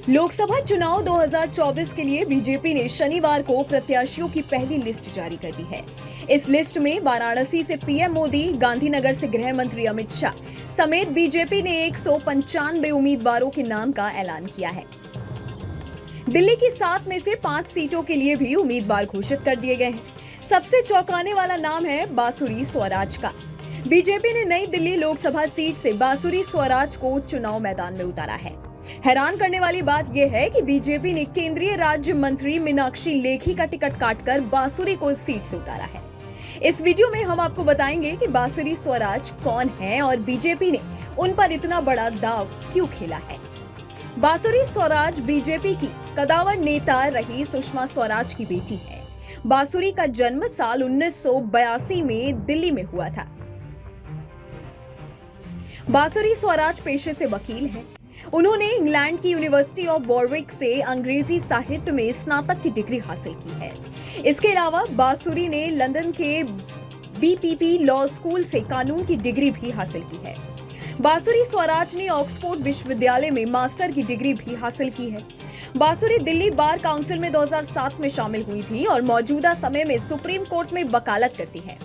लोकसभा चुनाव 2024 के लिए बीजेपी ने शनिवार को प्रत्याशियों की पहली लिस्ट जारी कर दी है। इस लिस्ट में वाराणसी से पीएम मोदी, गांधीनगर से गृह मंत्री अमित शाह समेत बीजेपी ने 195 उम्मीदवारों के नाम का ऐलान किया है। दिल्ली की 7 में से 5 सीटों के लिए भी उम्मीदवार घोषित कर दिए गए हैं। सबसे चौंकाने वाला नाम है बांसुरी स्वराज का। बीजेपी ने नई दिल्ली लोकसभा सीट से बांसुरी स्वराज को चुनाव मैदान में उतारा है। हैरान करने वाली बात यह है कि बीजेपी ने केंद्रीय राज्य मंत्री मीनाक्षी लेखी का टिकट काटकर बांसुरी को इस सीट से उतारा है। इस वीडियो में हम आपको बताएंगे कि बांसुरी स्वराज कौन है और बीजेपी ने उन पर इतना बड़ा दांव क्यों खेला है। बांसुरी स्वराज बीजेपी की कदावर नेता रही सुषमा स्वराज की बेटी है। बांसुरी का जन्म साल 1982 में दिल्ली में हुआ था। बांसुरी स्वराज पेशे से वकील हैं। उन्होंने इंग्लैंड की यूनिवर्सिटी ऑफ वॉरविक से अंग्रेजी साहित्य में स्नातक की डिग्री हासिल की है। इसके अलावा बांसुरी ने लंदन के बीपीपी लॉ स्कूल से कानून की डिग्री भी हासिल की है। बांसुरी स्वराज ने ऑक्सफोर्ड विश्वविद्यालय में मास्टर की डिग्री भी हासिल की है। बांसुरी दिल्ली बार काउंसिल में 2007 में शामिल हुई थी और मौजूदा समय में सुप्रीम कोर्ट में वकालत करती है।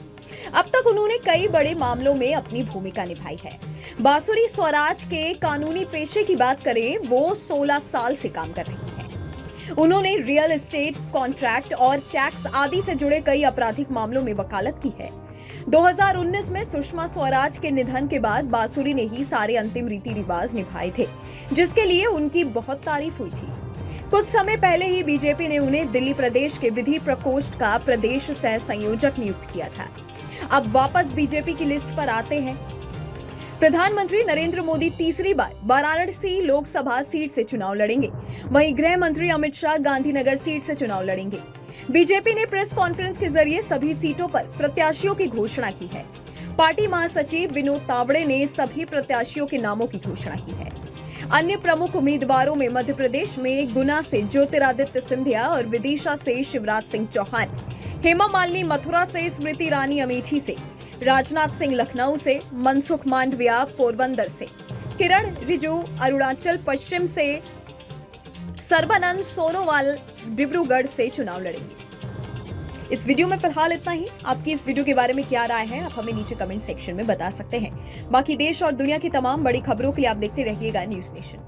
अब तक उन्होंने कई बड़े मामलों में अपनी भूमिका निभाई है। बांसुरी स्वराज के कानूनी पेशे की बात करें, वो 16 साल से काम कर रही है। उन्होंने रियल एस्टेट, कॉन्ट्रैक्ट और टैक्स आदि से जुड़े कई आपराधिक मामलों में वकालत की है। 2019 में सुषमा स्वराज के निधन के बाद बांसुरी ने ही सारे अंतिम रीति रिवाज निभाए थे, जिसके लिए उनकी बहुत तारीफ हुई थी। कुछ समय पहले ही बीजेपी ने उन्हें दिल्ली प्रदेश के विधि प्रकोष्ठ का प्रदेश सह संयोजक नियुक्त किया था। अब वापस बीजेपी की लिस्ट पर आते हैं। प्रधानमंत्री नरेंद्र मोदी तीसरी बार वाराणसी लोकसभा सीट से चुनाव लड़ेंगे। वहीं गृह मंत्री अमित शाह गांधीनगर सीट से चुनाव लड़ेंगे। बीजेपी ने प्रेस कॉन्फ्रेंस के जरिए सभी सीटों पर प्रत्याशियों की घोषणा की है। पार्टी महासचिव विनोद तावड़े ने सभी प्रत्याशियों के नामों की घोषणा की है। अन्य प्रमुख उम्मीदवारों में मध्य प्रदेश में गुना से ज्योतिरादित्य सिंधिया और विदिशा से शिवराज सिंह चौहान, हेमा मालिनी मथुरा से, स्मृति ईरानी अमेठी से, राजनाथ सिंह लखनऊ से, मनसुख मांडविया पोरबंदर से, किरण रिजिजू अरुणाचल पश्चिम से, सर्बानंद सोनोवाल डिब्रूगढ़ से चुनाव लड़ेंगे। इस वीडियो में फिलहाल इतना ही। आपकी इस वीडियो के बारे में क्या राय है, आप हमें नीचे कमेंट सेक्शन में बता सकते हैं। बाकी देश और दुनिया की तमाम बड़ी खबरों के लिए आप देखते रहिएगा न्यूज़ नेशन।